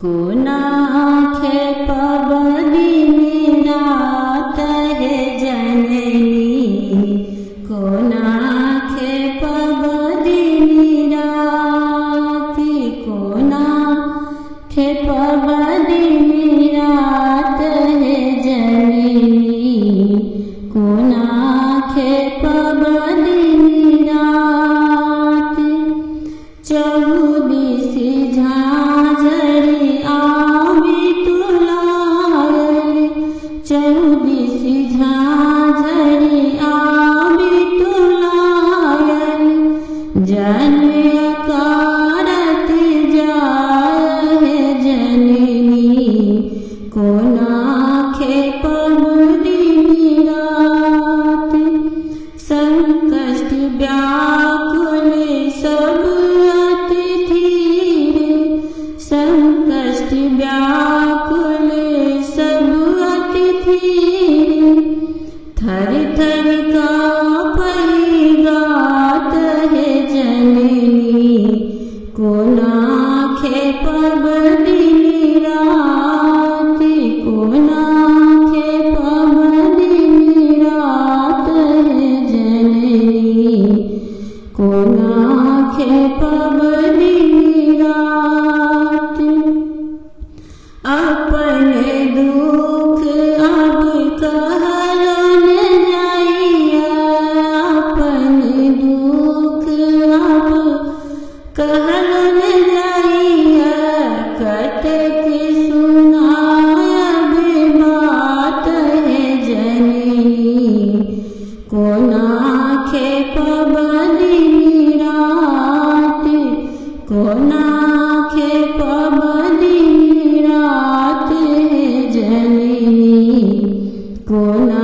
कोना खेपबदिनी रात हे जननी कोना खेपबदिनी राति कोना खेपबदिनी रात हे जननी कोना खेपबदिनी राति चौदिसी झांझरी आवी तुलाए चौदिसी झांझरी आवी तुलाए जन अकारती जाए जननी कोना खेपबदिनी राति संकष्ट व्याकुल सब संकष्ट व्याकुल सब अतिथि थर थर काँपहि गात हे जननी कोना खेपबदिनी राति कोना खेपबदिनी रात हे जननी कोना खेपबदिनी राति अपने दुख अब कहलो न जाइया अपने दुख अब कहलो न जाइया कतेक सुनायब बात है जननी कोना खेपबदिनी राति कोना खेपबदिनी रात हे जननी कोना